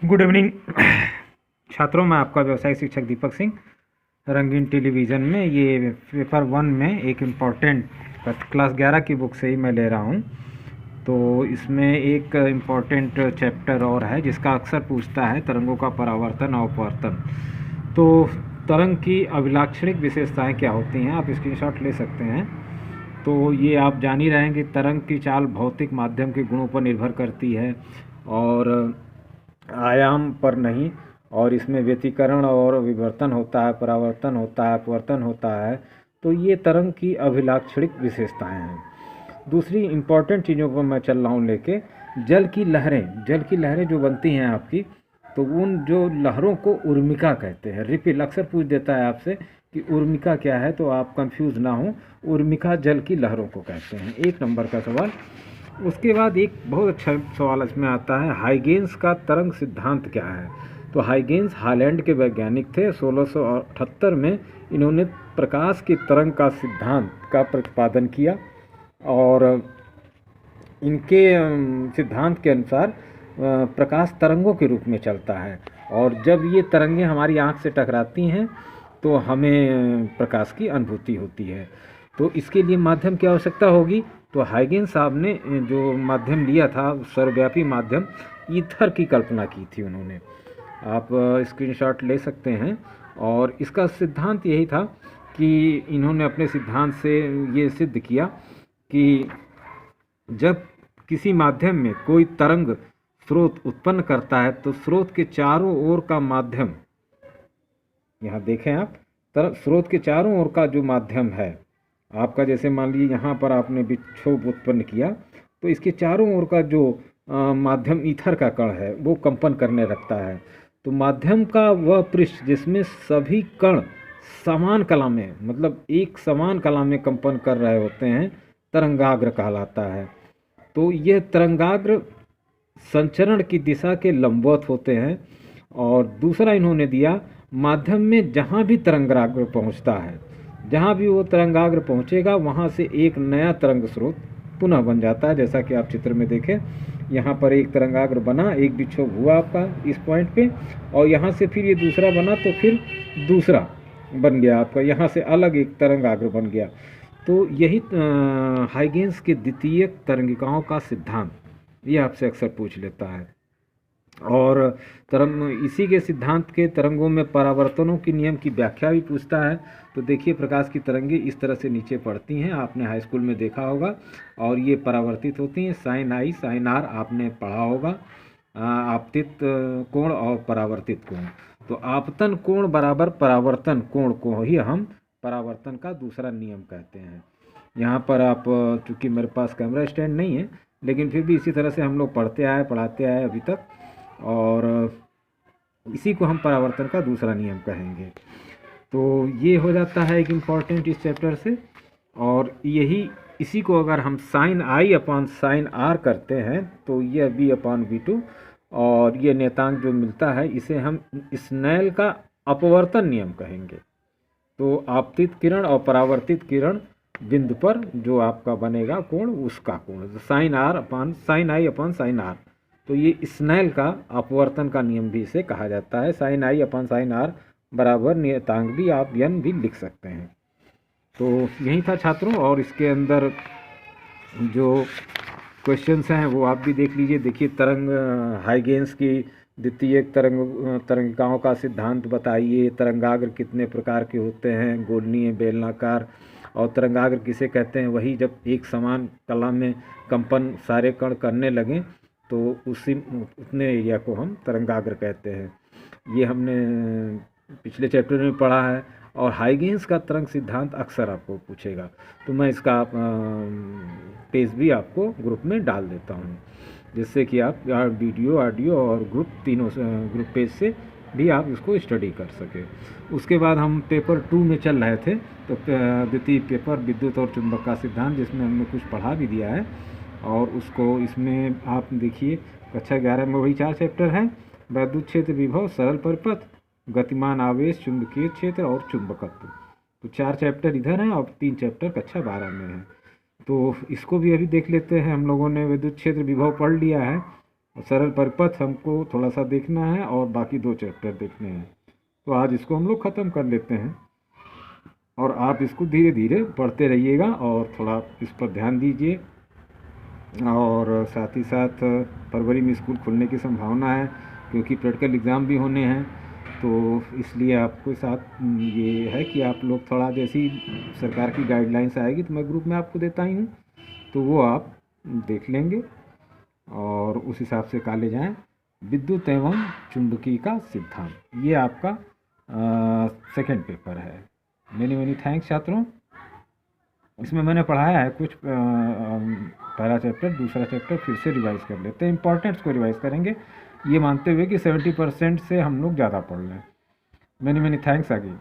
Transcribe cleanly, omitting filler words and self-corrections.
Good evening छात्रों, मैं आपका व्यवसायिक शिक्षक दीपक सिंह। रंगीन टेलीविज़न में ये पेपर 1 में एक इम्पॉर्टेंट क्लास 11 की बुक से ही मैं ले रहा हूँ। तो इसमें एक इम्पॉर्टेंट चैप्टर और है जिसका अक्सर पूछता है तरंगों का परावर्तन और अपवर्तन। तो तरंग की अभिलाक्षणिक विशेषताएं क्या होती हैं, आप स्क्रीनशॉट ले सकते हैं। तो ये आप जान ही रहे हैं कि तरंग की चाल भौतिक माध्यम के गुणों पर निर्भर करती है और आयाम पर नहीं, और इसमें व्यतिकरण और विवर्तन होता है, परावर्तन होता है, अपवर्तन होता है। तो ये तरंग की अभिलाक्षणिक विशेषताएं हैं। दूसरी इम्पॉर्टेंट चीज़ों पर मैं चल रहा हूँ लेके, जल की लहरें जो बनती हैं आपकी, तो उन जो लहरों को उर्मिका कहते हैं। रिपिल अक्सर पूछ देता है आपसे कि उर्मिका क्या है, तो आप कंफ्यूज ना हो, उर्मिका जल की लहरों को कहते हैं। 1 नंबर का सवाल। उसके बाद एक बहुत अच्छा सवाल इसमें आता है, हाइगेंस का तरंग सिद्धांत क्या है। तो हाइगेंस हालैंड के वैज्ञानिक थे। 1678 में इन्होंने प्रकाश की तरंग का सिद्धांत का प्रतिपादन किया और इनके सिद्धांत के अनुसार प्रकाश तरंगों के रूप में चलता है, और जब ये तरंगें हमारी आँख से टकराती हैं तो हमें प्रकाश की अनुभूति होती है। तो इसके लिए माध्यम की आवश्यकता होगी। तो हाइगेंस साहब ने जो माध्यम लिया था, सर्वव्यापी माध्यम, ईथर की कल्पना की थी उन्होंने। आप स्क्रीनशॉट ले सकते हैं। और इसका सिद्धांत यही था कि इन्होंने अपने सिद्धांत से ये सिद्ध किया कि जब किसी माध्यम में कोई तरंग स्रोत उत्पन्न करता है तो स्रोत के चारों ओर का माध्यम, यहाँ देखें आप, स्रोत के चारों ओर का जो माध्यम है आपका, जैसे मान लीजिए यहाँ पर आपने विक्षोभ उत्पन्न किया, तो इसके चारों ओर का जो माध्यम ईथर का कण है वो कंपन करने लगता है। तो माध्यम का वह पृष्ठ जिसमें सभी कण समान कला में, मतलब एक समान कला में कंपन कर रहे होते हैं, तरंगाग्र कहलाता है। तो यह तरंगाग्र संचरण की दिशा के लंबवत होते हैं। और दूसरा इन्होंने दिया, माध्यम में जहाँ भी तरंगाग्र पहुँचता है, जहाँ भी वो तरंगाग्र पहुँचेगा वहाँ से एक नया तरंग स्रोत पुनः बन जाता है। जैसा कि आप चित्र में देखें, यहाँ पर एक तरंगाग्र बना, एक विक्षोभ हुआ आपका इस पॉइंट पे, और यहाँ से फिर ये दूसरा बना, तो फिर दूसरा बन गया आपका, यहाँ से अलग एक तरंगाग्र बन गया। तो यही हाइगेंस के द्वितीयक तरंगिकाओं का सिद्धांत, ये आपसे अक्सर पूछ लेता है। और तरंग, इसी के सिद्धांत के तरंगों में परावर्तनों की नियम की व्याख्या भी पूछता है। तो देखिए, प्रकाश की तरंगें इस तरह से नीचे पड़ती हैं, आपने हाई स्कूल में देखा होगा, और ये परावर्तित होती हैं। साइन आई साइन आर आपने पढ़ा होगा, आपतित कोण और परावर्तित कोण। तो आपतन कोण बराबर परावर्तन कोण को ही हम परावर्तन का दूसरा नियम कहते हैं। यहाँ पर आप, चूँकि मेरे पास कैमरा स्टैंड नहीं है, लेकिन फिर भी इसी तरह से हम लोग पढ़ाते आए अभी तक, और इसी को हम परावर्तन का दूसरा नियम कहेंगे। तो ये हो जाता है एक इम्पॉर्टेंट इस चैप्टर से। और यही, इसी को अगर हम sine i upon sine r करते हैं तो यह बी अपॉन बी टू, और ये नियतांक जो मिलता है इसे हम स्नेल का अपवर्तन नियम कहेंगे। तो आपतित किरण और परावर्तित किरण बिंदु पर जो आपका बनेगा कोण, उसका कोण sine r upon sine i upon sine r. तो ये स्नेल का अपवर्तन का नियम भी इसे कहा जाता है। Sine i upon sine r बराबर नियतांक भी आप यन भी लिख सकते हैं। तो यही था छात्रों, और इसके अंदर जो क्वेश्चंस हैं वो आप भी देख लीजिए। देखिए, तरंग, हाइगेंस की द्वितीय तरंगिकाओं का सिद्धांत बताइए, तरंगाग्र कितने प्रकार के होते हैं, गोलनीय, बेलनाकार, और तरंगाग्र किसे कहते हैं, वही जब एक समान कला में कंपन सारे कण करने लगें तो उतने एरिया को हम तरंगाग्र कहते हैं। ये हमने पिछले चैप्टर में पढ़ा है। और हाइगेंस का तरंग सिद्धांत अक्सर आपको पूछेगा, तो मैं इसका पेज भी आपको ग्रुप में डाल देता हूँ, जिससे कि आप वीडियो, ऑडियो और ग्रुप, तीनों ग्रुप पेज से भी आप इसको स्टडी कर सके। उसके बाद हम पेपर 2 में चल रहे थे, तो द्वितीय पेपर विद्युत और चुंबक का सिद्धांत, जिसमें हमने कुछ पढ़ा भी दिया है, और उसको इसमें आप देखिए, कक्षा 11 में वही 4 चैप्टर हैं, वैद्युत क्षेत्र, विभव, सरल परिपथ, गतिमान आवेश, चुंबकीय क्षेत्र और चुंबकत्व। तो 4 चैप्टर इधर हैं और 3 चैप्टर कक्षा 12 में हैं। तो इसको भी अभी देख लेते हैं। हम लोगों ने विद्युत क्षेत्र, विभव पढ़ लिया है, और सरल परिपथ हमको थोड़ा सा देखना है और बाकी 2 चैप्टर देखने हैं। तो आज इसको हम लोग ख़त्म कर लेते हैं और आप इसको धीरे धीरे पढ़ते रहिएगा और थोड़ा इस पर ध्यान दीजिए। और साथ ही साथ फरवरी में स्कूल खुलने की संभावना है, क्योंकि प्रैक्टिकल एग्ज़ाम भी होने हैं। तो इसलिए आपके साथ ये है कि आप लोग थोड़ा, जैसी सरकार की गाइडलाइंस आएगी तो मैं ग्रुप में आपको देता ही हूँ, तो वो आप देख लेंगे और उस हिसाब से कॉलेज आएँ। विद्युत एवं चुंबकीय का सिद्धांत, ये आपका सेकंड पेपर है। मेनी थैंक्स छात्रों। इसमें मैंने पढ़ाया है कुछ, पहला चैप्टर, दूसरा चैप्टर फिर से रिवाइज़ कर लेते हैं। इंपॉर्टेंट्स को रिवाइज़ करेंगे, ये मानते हुए कि 70% से हम लोग ज़्यादा पढ़ लें। Many thanks again.